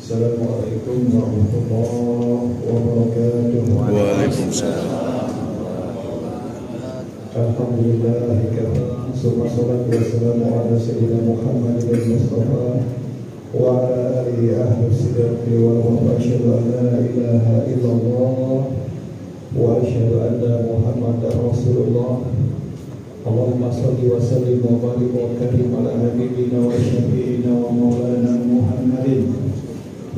Assalamualaikum warahmatullahi wabarakatuh. Waalaikumsalam. Alhamdulillah, summa salatu wassalamu ala sayyidina Muhammadin Mustafa wa ala alihi ahli sidqi wal wafa. Asyhadu an la ilaha illallah wa asyhadu anna Muhammadar Rasulullah. Allahumma salli wa sallim wa barik wa karim ala habibina wa syafi'ina wa maulana Muhammadin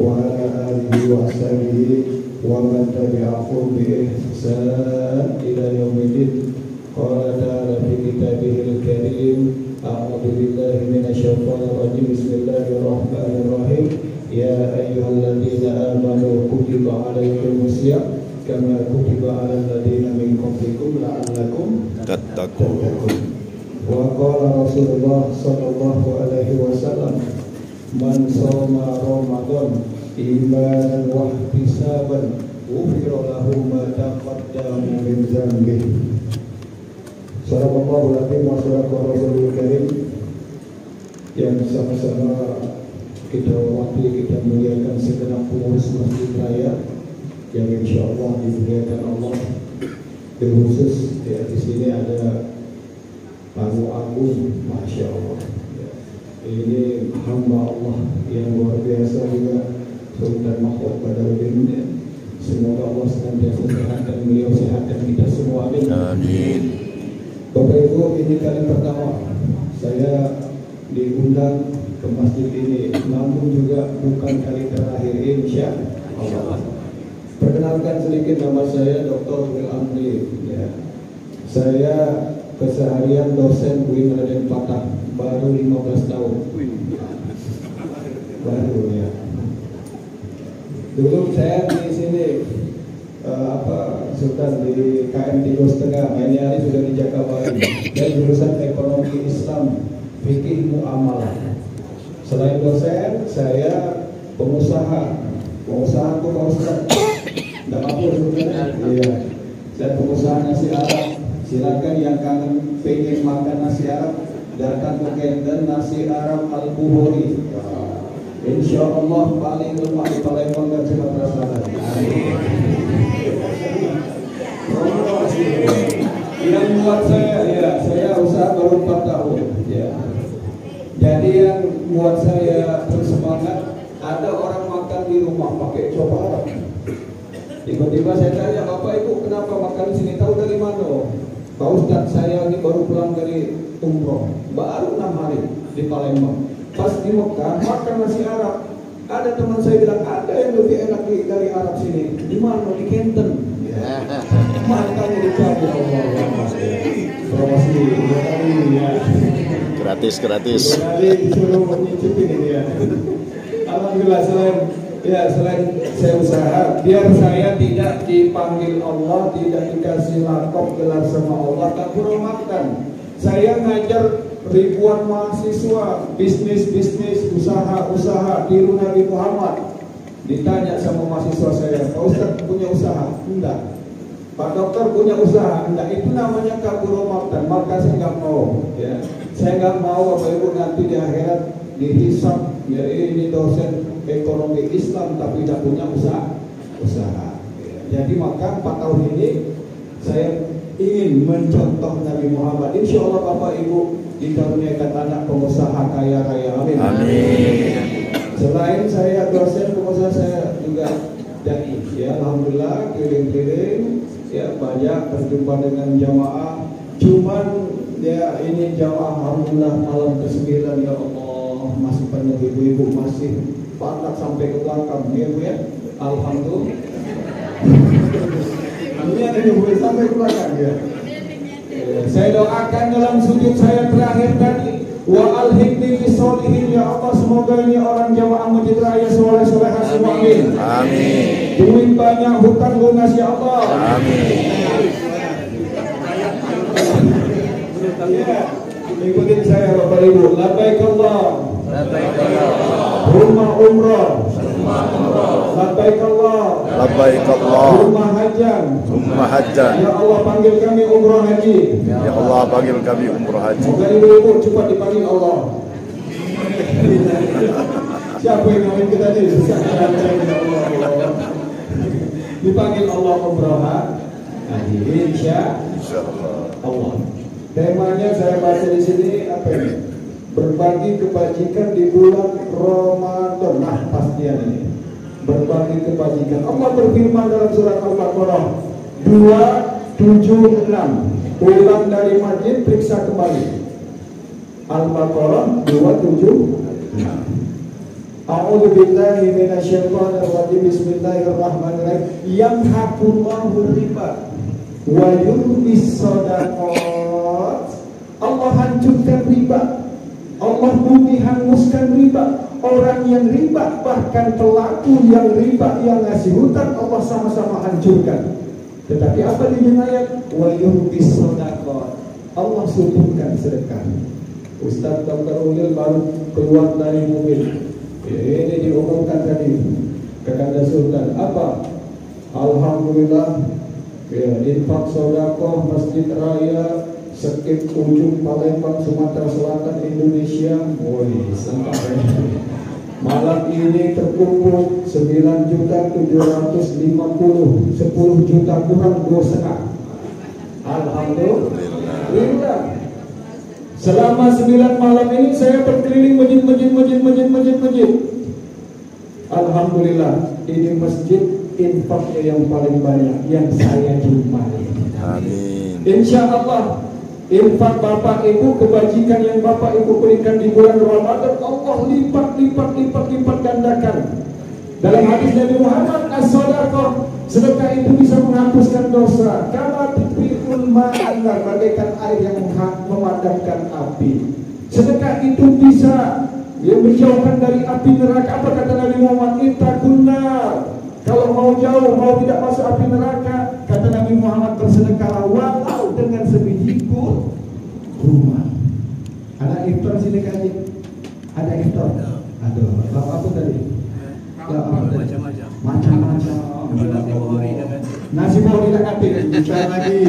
wa ala alihi wa sahbihi wa man tabi'ahum bi ihsan ila yaumiddin. Qala ta'ala fi kitabihil karim, a'udzu billahi minasyaitonir rajim. Bismillahirrahmanirrahim. Ya ayyuhalladzina amanu kutiba 'alaikumus syiyam kama kutiba 'alal ladzina min qablikum la'allakum tattaqun. Wa qala Rasulullah sallallahu alaihi wasallam, man shoma Ramadan imanan wa ihtisaban ghufira lahu ma taqaddama min dzambihi. Sallallahu alaihi wa Rasulul Karim. Yang sama-sama kita wakili, kita muliakan segenap pengurus Masjid Raya yang insya Allah dimuliakan Allah. Khusus ya, di sini ada tamu agung, masya Allah. Ya, ini hamba Allah yang luar biasa juga, Sultan Mahfud Badaruddin. Ya. Semoga Allah senantiasa sehatkan beliau, sehatkan kita semua. Amin. Amin. Bapak Ibu, ini kali pertama saya diundang ke masjid ini, namun juga bukan kali terakhir, insya Allah. Perkenalkan sedikit, nama saya Dr. Wil Amri. Ya. Saya keseharian dosen UIN Raden Patah, baru 15 tahun. Baru ya. Dulu saya di sini Sultan di KM 3,5, ini hari sudah di Jakabaring, dan jurusan ekonomi Islam, fikih muamalah. Selain dosen, saya pengusaha tuh Pak Ustaz. Tidak apa-apa sebenarnya. Iya. Saya pengusaha nasi Arab. Silakan yang kangen pengen makan nasi Arab, datang ke Kenten Nasi Arab Al-Buhuri. Insya Allah paling lemah di Palembang dan Sumatera Selatan. Yang buat saya usaha baru 4 tahun ya. Jadi yang buat saya bersemangat, ada orang makan di rumah pakai coba Arab. Tiba-tiba saya tanya, Bapak Ibu kenapa makan di sini, tahu dari mana? Pak Ustaz, saya ini baru pulang dari umroh, baru 6 hari di Palembang. Pas di Mekah makan nasi Arab, ada teman saya bilang ada yang lebih enak dari Arab sini. Di mana? Di Kenten. Makanya dicari Allah. Promosi ya. Gratis. Jadi disuruh menyicipin ini ya. Alhamdulillah, selain saya usaha, biar saya tidak dipanggil Allah, tidak dikasih lakop gelar sama Allah, tak kurang makan. Saya ngajar ribuan mahasiswa bisnis, usaha tiru Nabi Muhammad. Ditanya sama mahasiswa saya, Pak Ustaz punya usaha? Enggak. Pak Dokter punya usaha? Enggak. Itu namanya kaburomatan. Maka saya nggak mau. Ya. Saya nggak mau Bapak Ibu nanti di akhirat dihisab. Ya, ini dosen ekonomi Islam tapi tidak punya usaha. Ya. Jadi maka 4 tahun ini saya ingin mencontoh Nabi Muhammad. Insya Allah Bapak Ibu dikaruniakan anak pengusaha kaya raya. Amin. Amin. Selain saya dosen pengusaha, saya juga dai. Ya, alhamdulillah keliling-keliling, ya banyak berjumpa dengan jamaah. Cuman ya ini jamaah alhamdulillah malam ke-9 ya Allah masih penuh, ibu-ibu masih padat sampai ke belakang ya Bu ya. Alhamdulillah. Ini ada ibu sampai ke belakang ya. Saya doakan dalam sujud saya terakhir tadi, wa alhiqni bisolihin, ya Allah semoga ini orang jamaah Masjid Raya soleh-solehan semua. Amin. Amin. Duit banyak, hutang lunas ya Allah. Amin. Ya, ikutin saya Bapak Ibu. Labbaik Allah. Labbaik Allah. Rumah umrah. Labbaik Allah. Labbaik Allah. Rumah hajan. Ya Allah panggil kami umrah haji. Ya Allah panggil kami umrah haji. Moga ibu-ibu cepat dipanggil Allah. Siapa yang ngomongin kita tadi? Allah. Dipanggil Allah umroh. Insya Allah. Temanya saya baca di sini apa ini? Berbagi kebajikan di bulan Ramadan. Nah, pastian ini. Berbagi kebajikan. Allah berfirman dalam surat Al-Baqarah 276. Pulang dari masjid periksa kembali. Al-Baqarah 276. A'udzu billahi minasyaitonir rajim. Bismillahirrahmanirrahim. Yamhaqullahu riba wa yurbis shadaqat. Allah hancurkan riba. Allah bumi hanguskan riba. Orang yang riba, bahkan pelaku yang riba, yang ngasih hutang, Allah sama-sama hancurkan. Tetapi apa di ayat? Wa yurbis shadaqat. Allah subuhkan sedekah. Ustaz Dr. Ulil baru keluar dari mobil. Ini diumumkan tadi kepada Sultan apa? Alhamdulillah ya, infak sedekah Masjid Raya Sekip Ujung Palembang Sumatera Selatan Indonesia. Woi, sampai malam ini terkumpul 9.750, 10 juta kurang 2,5. Alhamdulillah. Selama 9 malam ini saya berkeliling masjid. Alhamdulillah, ini masjid infaknya yang paling banyak yang saya jumpai. Amin. Insya Allah, infak Bapak Ibu, kebajikan yang Bapak Ibu berikan di bulan Ramadan, Allah lipat gandakan. Dalam hadis Nabi Muhammad, as-sadaqah, sedekah itu bisa menghapuskan dosa. Kama tufi'ul ma'annar, bagaikan air yang memadamkan api. Sedekah itu bisa menjauhkan dari api neraka. Apa kata Nabi Muhammad? Ittaqun nar. Kalau mau jauh, mau tidak masuk api neraka, kata Nabi Muhammad, bersedekahlah walau dengan sebiji kurma. Ada iftar sini kaji? Ada iftar? Aduh, apa tadi? Macam-macam. Nasi bawang tidak katik, bicara lagi.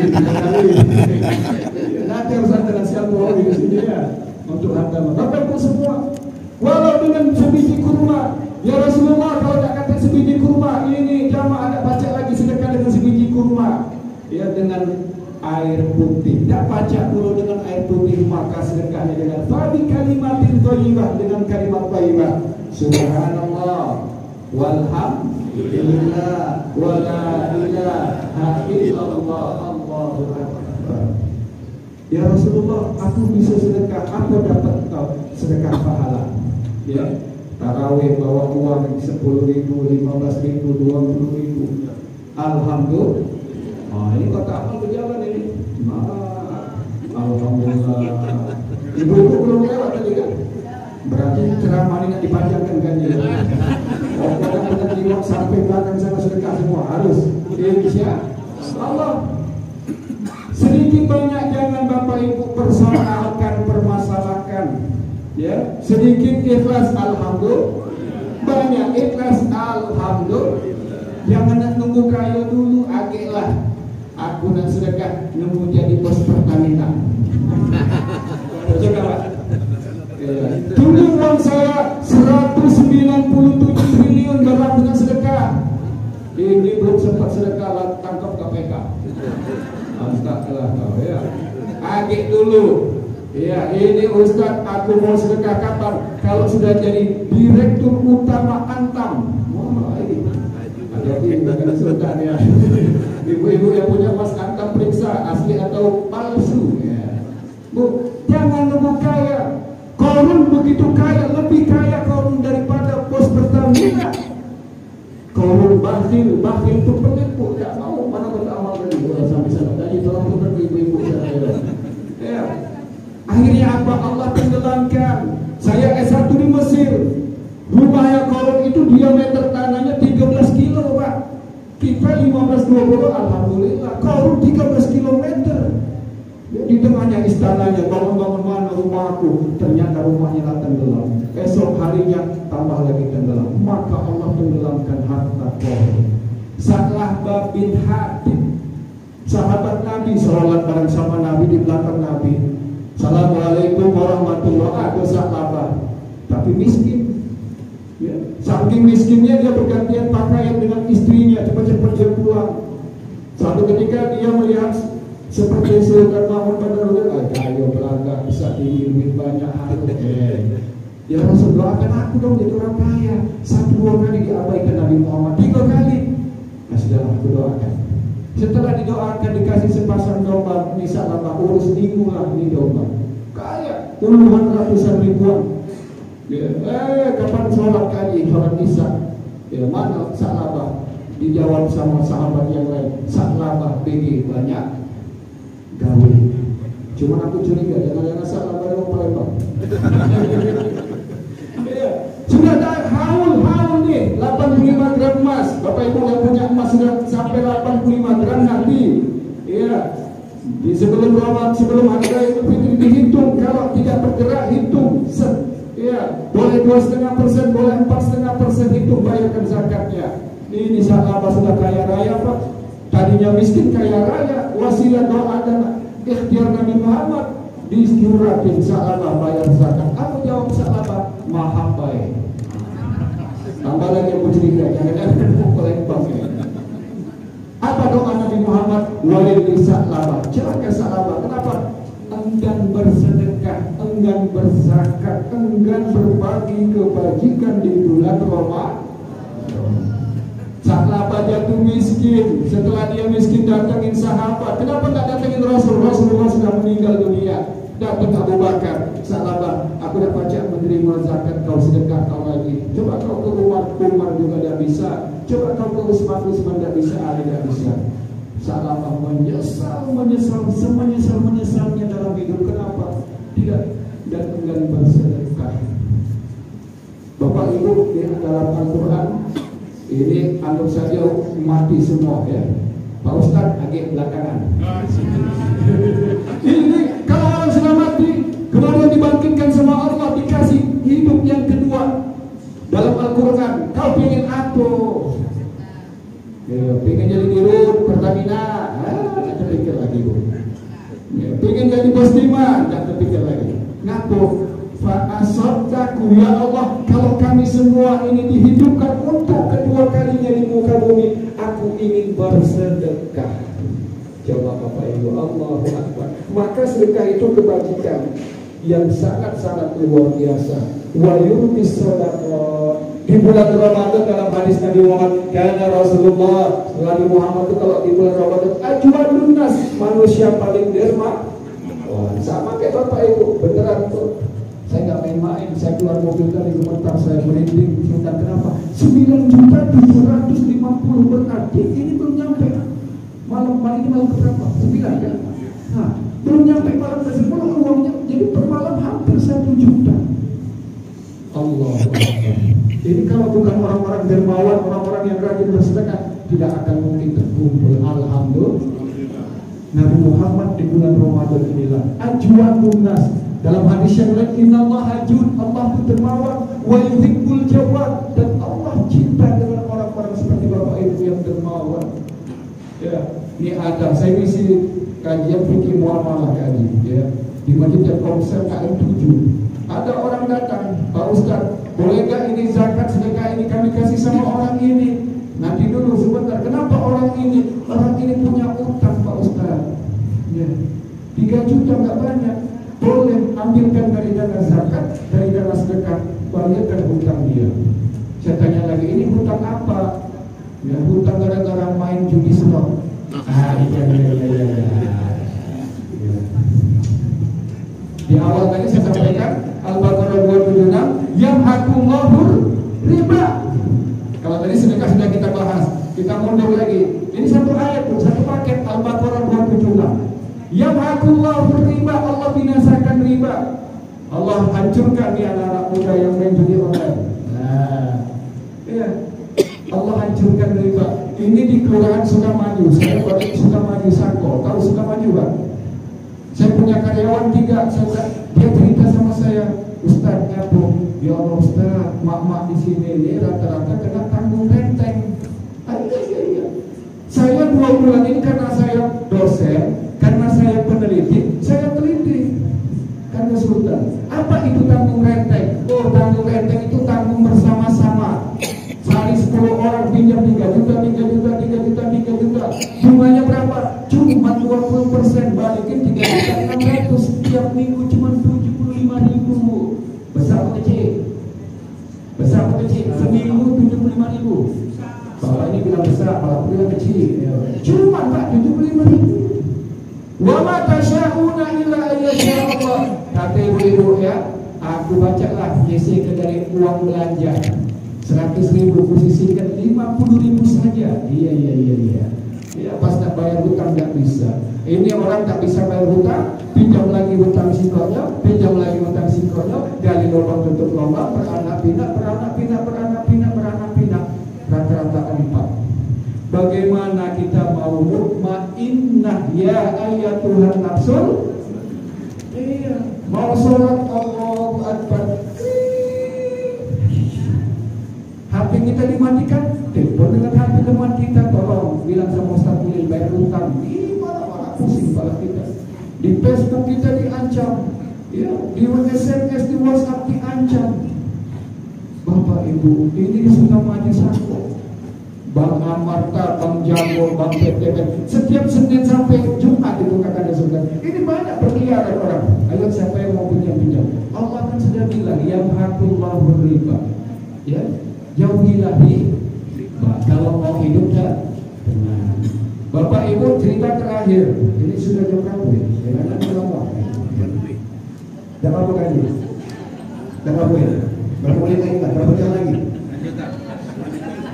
Nanti harus ada nasi bawang di sini ya, untuk anda. Bapak Ibu semua, walau dengan sebiji kurma, ya Rasulullah kalau tidak kata sebiji kurma, ini jamaah ada baca lagi sedekah dengan sebiji kurma, ya dengan air putih. Tidak baca dulu dengan air putih, maka sedekahnya dengan fabi kalimatin thayyibah, dengan kalimat thayyibah. Subhanallah walhamdulillah wala ilaha illallah Allahu akbar. Ya Rasulullah, aku bisa sedekah, aku dapat kau sedekah pahala. Ya, tarawih bawa uang 10.000, 15.000, 20.000. Alhamdulillah. Ini kota apa berjalan ini? Alhamdulillah. Ibu-ibu belum lewat tadi kan? Berarti ceramah ini nggak dipanjangkan kan ya? Pokoknya jiwa sampai belakang sana sedekah semua harus. Insya Allah. Sedikit banyak jangan Bapak Ibu permasalahkan. Ya, sedikit ikhlas alhamdulillah, banyak ikhlas alhamdulillah. Jangan nak nunggu kaya dulu, agaklah aku nak sedekah nunggu jadi bos Pertamina. Coba Pak. Dulu uang saya 197 triliun berapa dengan sedekah. Ini belum sempat sedekah tangkap KPK. Astagfirullah kau ya. Agak dulu. Ya, ini Ustaz, aku mau sedekah kapan? Kalau sudah jadi direktur utama Antam. Wah, ini ada bukan Sultan ya. Ibu-ibu yang punya Mas Antam periksa asli atau palsu ya. Bu, jangan nunggu kaya. Korun begitu kaya, lebih kaya korun daripada bos Pertamina. Korun bakhil itu penipu, tidak mau mana beramal dari sampai sana. Jadi tolong putar ibu-ibu saya. Ya. Akhirnya apa? Allah tenggelamkan. Saya S1 di Mesir. Rumahnya korun itu diameter tanahnya 13 kilo Pak. Kita 15-20, alhamdulillah. Korun 13 kilometer. Di tengahnya istananya, bangun-bangun mana rumahku, ternyata rumahnya tenggelam. Esok harinya tambah lagi tenggelam. Maka Allah tenggelamkan harta korun. Sa'labah bin Hatib, sahabat Nabi, salawat bareng sama Nabi di belakang Nabi. Assalamualaikum warahmatullahi wabarakatuh. Sa'labah, tak tapi miskin. Ya. Saking miskinnya dia bergantian pakaian dengan istrinya, cepat-cepat dia pulang. Suatu ketika dia melihat seperti Sultan Mahmud Badarudin, ayo Belanda bisa dihidup banyak harta. Ya Rasul, doakan aku dong jadi orang kaya. 1-2 kali diabaikan Nabi Muhammad, 3 kali. Nah sudah aku doakan. Setelah didoakan dikasih sepasang domba, Nisa lama urus minggu lah ini domba. Kaya puluhan ratusan ribuan. Ya, kapan sholat kali sholat Isya? Ya mana Sa'labah? Dijawab sama sahabat yang lain, Sa'labah BG banyak gawe. Cuma aku curiga jangan-jangan Sa'labah yang Palembang. Ya, sudah ada haul nih 85 gram emas. Bapak Ibu yang punya emas sudah sampai 85 gram nanti. Iya. Di sebelum harga Idul Fitri dihitung, kalau tidak bergerak hitung. Iya, boleh 2,5%, boleh 4,5% hitung bayarkan zakatnya. Ini Sa'labah sudah kaya raya Pak. Tadinya miskin kaya raya, wasilah doa dan ikhtiar Nabi Muhammad disyuratin Sa'labah bayar zakat. Aku jawab Sa'labah maha baik. Tambah lagi aku cerita, jangan-jangan Palembang ya. Apa doa Nabi Muhammad? Walil Sa'labah. Celaka Sa'labah. Kenapa? Enggan bersedekah, enggan berzakat, enggan berbagi kebajikan di bulan Ramadan. Sa'labah jatuh miskin. Setelah dia miskin datangin sahabat. Kenapa tak datangin Rasul? Rasulullah sudah meninggal dunia. Datang Abu Bakar, Sa'labah, aku dah pacak menerima zakat, kau sedekah kau lagi. Coba kau ke Umar juga tidak bisa. Coba kau ke Usman tidak bisa, Ali tidak bisa. Sa'labah menyesal semenyesalnya dalam hidup. Kenapa? Tidak dan enggan bersedekah. Bapak Ibu di dalam Al-Quran ini anggap saja mati semua ya. Pak Ustadz agak belakangan. Ini kalau orang sudah mati kemudian dibangkitkan sama Allah, dikasih hidup yang kedua. Dalam Al-Quran kau pengen apa? Ya, pengen jadi dirut Pertamina, tak terpikir lagi Bu. Ya, pengen jadi bos Diman, tak terpikir lagi. Ngapo? Fa'asaddaku ya Allah, kalau kami semua ini dihidupkan untuk kedua kalinya di muka bumi, aku ingin bersedekah. Coba Bapak Ibu, Allahu Akbar. Maka sedekah itu kebajikan yang sangat-sangat luar biasa. Wa yurbis sadaqah. Di bulan Ramadan dalam hadis Nabi Muhammad, karena Rasulullah Nabi Muhammad itu kalau di bulan Ramadan ajwadun nas, manusia paling derma. Wah, sama kayak Bapak Ibu, beneran tuh. Saya nggak main-main, saya keluar mobil dari gemetar, saya merinding. Sudah kenapa? 9.750 berarti ini belum nyampe. Malam ini malam berapa? 9 kan? Nah, belum nyampe malam ke 10 uangnya, jadi per malam hampir 1 juta. Allah. Ini kalau bukan orang-orang dermawan, orang-orang yang rajin bersedekah, tidak akan mungkin terkumpul. Alhamdulillah. Nabi Muhammad di bulan Ramadan inilah ajwadun nas. Dalam hadis yang lain, innallaha hajud, Allah itu dermawan, wa yuhibbul jawad, dan Allah cinta dengan orang-orang seperti Bapak Ibu yang dermawan. Ya, ini ada saya ngisi kajian fikih muamalah tadi, ya, di Masjid Komsel KM7. Ada orang datang, Pak Ustaz, boleh nggak ini zakat sedekah ini kami kasih sama orang ini? Nanti dulu sebentar, kenapa orang ini? Orang ini punya utang Pak Ustaz. Ya, 3 juta nggak banyak. Boleh ambilkan dari dana zakat, dari dana sedekah, bayarkan hutang dia. Saya tanya lagi, ini hutang apa? Ya, hutang gara-gara main judi slot. Iya. Di awal tadi saya sampaikan Al-Baqarah 276 yang hakumahur riba. Kalau tadi sedekah sudah kita bahas, kita mundur lagi. Ini satu ayat, satu paket Al-Baqarah 276. Yang hakumahur riba, Allah binasakan riba. Allah hancurkan di anak-anak muda yang main judi online. Nah, ya, Allah hancurkan riba. Ini di Kelurahan Sukamaju. Saya balik Sukamaju Sangko. Tahu Sukamaju Pak? Saya punya karyawan 3. Dia cerita sama saya, Ustaz ngapo? Ya Allah Ustaz, mak-mak di sini ini rata-rata kena tanggung renteng. Iya. Saya 2 bulan ini karena saya dosen, karena saya peneliti, saya teliti. Karena Sultan, apa itu tanggung renteng? Oh, tanggung tanggung enteng itu tanggung bersama-sama. Sehari 10 orang pinjam 3 juta, 3 juta, 3 juta, 3 juta. Jumlahnya berapa? Cuma 20%, balikin 3.600.000. Setiap minggu cuma 75.000. Besar atau kecil? Besar atau kecil? Seminggu 75.000. Bapak ini bilang besar, Bapak bilang kecil. Cuma Pak 75.000. Wa ma tasyauna illa ayyasha Allah. Kata ibu-ibu ya, aku bacalah YC dari uang belanja 100.000, posisikan 50.000 saja. Iya. Ya pas nak bayar hutang tak bisa. Ini orang tak bisa bayar hutang, pinjam lagi hutang si konyol, pinjam lagi hutang si konyol, gali lubang tutup lubang, beranak pinak, rata-rata 4. Bagaimana kita mau mutmainnah ya ayatuhan nafsul? Iya, mau sholat Allahu Akbar, HP kita dimatikan, telepon dengan HP teman kita, tolong bilang sama Ustaz Bilil bayar hutang. Mana pusing kepala kita. Di Facebook kita diancam, ya, di SMS, di WhatsApp diancam. Bapak Ibu, ini sudah mati satu. Bang Amarta, Bang Jago, Bang PTP, setiap Senin sampai Jumat itu kakak surga. Ini banyak berkeliaran orang. Ayo siapa yang mau pinjam? Allah kan sudah bilang, yang hakullahu riba. Ya, jauhilah riba. Kalau mau hidup ya tenang. Bapak Ibu, cerita terakhir. Ini sudah jam berapa ya? Jangan lama. Dah apa kali? Dah apa ya? Berapa menit lagi? Berapa jam lagi?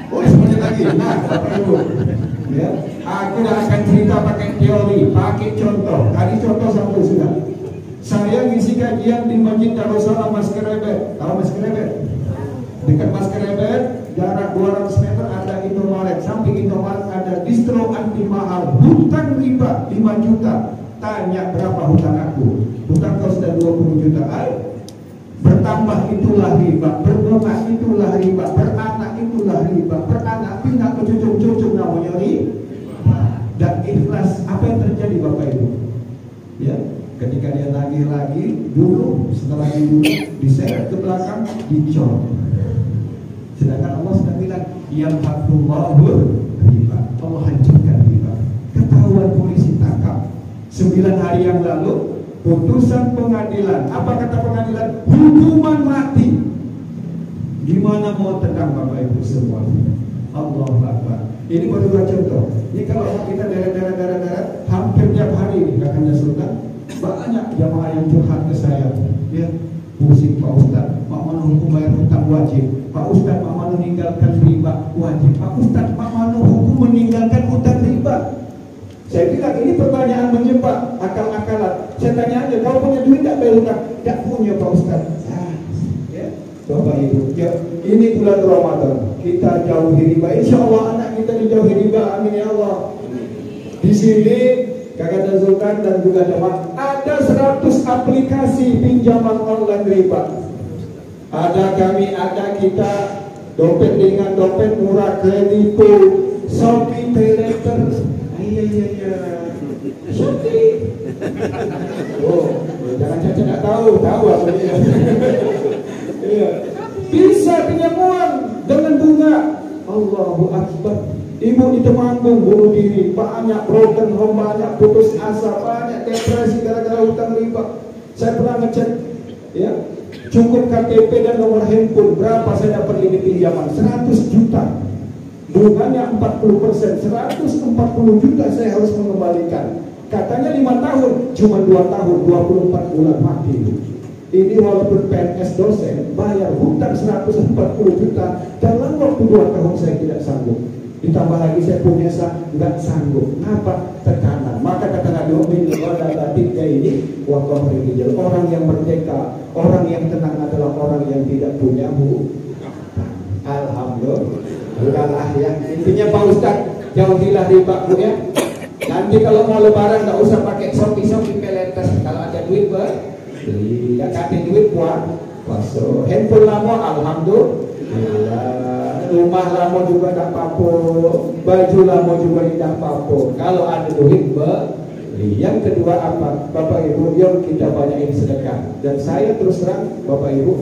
Oh, semenit lagi. Nah, Bapak Ibu, ya, aku dah akan cerita pakai teori, pakai contoh. Tadi contoh satu sudah. Saya ngisi kajian di Masjid Darussalam Mas Kerebet. Tahu Mas Kerebet? Dekat Mas Kerebet, jarak 200 meter ada Indomaret. Samping Indomaret ada distro anti mahal. Hutang riba 5 juta. Tanya berapa hutang aku? Hutang kau sudah 20 juta. Bertambah itulah riba, berbunga itulah riba, beranak itulah riba, beranak pinak ke cucuk-cucuk namanya riba. Dan ikhlas, apa yang terjadi Bapak Ibu? Ya, ketika dia nagih lagi, dulu setelah dulu diseret ke belakang, dicor. Sedangkan Allah sudah bilang, yang hakullahu riba, Allah hancurkan riba. Ketahuan polisi tangkap 9 hari yang lalu. Putusan pengadilan, apa kata pengadilan? Hukuman mati. Gimana mau tenang Bapak Ibu semua? Allahu Akbar. Ini baru 2 contoh. Ini kalau kita daerah-daerah hampir tiap hari kakaknya Sultan, banyak jamaah yang curhat ke saya. Ya, pusing Pak Ustaz, Pak Manu hukum bayar hutang wajib. Pak Ustaz, Pak Manu meninggalkan riba wajib. Pak Ustaz, Pak Manu hukum meninggalkan hutang riba. Saya bilang ini pertanyaan menjebak, akal-akalan. Saya tanya aja, kau punya duit tak bayar hutang? Tak punya Pak Ustaz. Ya, Bapak Ibu, ya, ini bulan Ramadan, kita jauhi riba. Insya Allah anak kita dijauhi riba, amin ya Allah. Di sini Kakak dan Sultan dan juga jemaah, ada 100 aplikasi pinjaman online riba. Ada kami, ada kita, dompet ringan, dompet murah, Kredipo, Shopee, Paylater. Iya. Shopee. Oh, jangan Caca nggak tahu apa dia. Iya. Bisa pinjam uang dengan bunga. Allahu Akbar. Ibu di Temanggung bunuh diri, banyak broken home, banyak putus asa, banyak depresi gara-gara hutang riba. Saya pernah ngecek, ya, cukup KTP dan nomor handphone, berapa saya dapat ini pinjaman? 100 juta. Bunganya 40%, 140 juta saya harus mengembalikan. Katanya 5 tahun, cuma 2 tahun, 24 bulan mati. Ini walaupun PNS dosen, bayar hutang 140 juta, dalam waktu 2 tahun saya tidak sanggup. Ditambah lagi saya punya nggak sanggup. Kenapa? Tekanan. Maka kata Nabi Muhammad ini, orang yang merdeka, orang yang tenang adalah orang yang tidak punya hutang. Alhamdulillah. Udahlah ya, intinya Pak Ustaz, jauhilah riba Bu ya. Nanti kalau mau lebaran nggak usah pakai Shopee Paylater. Kalau ada duit beli, nggak ada duit buat puasa. Handphone lama, alhamdulillah. Rumah lama juga tak apa-apa, baju lama juga tidak apa-apa. Kalau ada duit beli. Yang kedua apa? Bapak Ibu, yuk kita banyakin sedekah. Dan saya terus terang Bapak Ibu,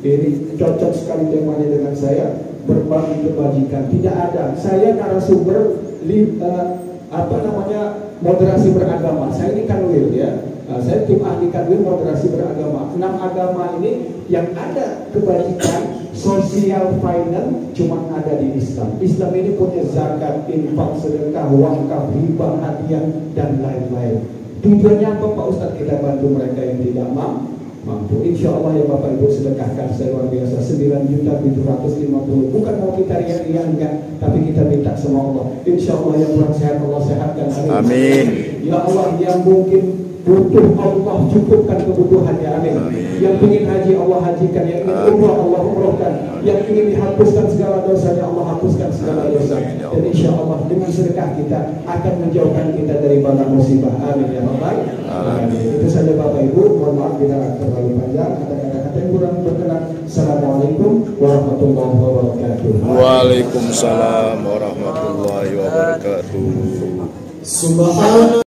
Ini cocok sekali temanya dengan saya, berbagi kebajikan. Tidak ada. Saya narasumber moderasi beragama. Saya ini kanwil ya. Saya tim ahli kanwil moderasi beragama. 6 agama ini yang ada kebajikan sosial finance cuma ada di Islam. Islam ini punya zakat, infak, sedekah, wakaf, hibah, hadiah dan lain-lain. Tujuannya apa Pak Ustadz? Kita bantu mereka yang tidak mampu. Insya Allah ya Bapak Ibu, sedekahkan saya luar biasa 9.750. Bukan mau kita riak-riak enggak, tapi kita minta sama Allah. Insya Allah yang kurang sehat Allah sehatkan. Amin. Ya Allah, yang mungkin butuh Allah cukupkan kebutuhannya. Amin. Yang ingin haji Allah hajikan, yang ingin umrah Allah umrahkan, yang ingin dihapuskan segala dosanya Allah hapuskan segala dosa. Dan insya Allah dengan sedekah kita akan menjauhkan kita dari bala musibah. Amin ya Bapak. Amin. Itu saja Bapak Ibu. Mohon maaf bila terlalu panjang. Ada kata-kata yang kurang berkenan. Assalamualaikum warahmatullahi wabarakatuh. Waalaikumsalam warahmatullahi wabarakatuh. Subhanallah.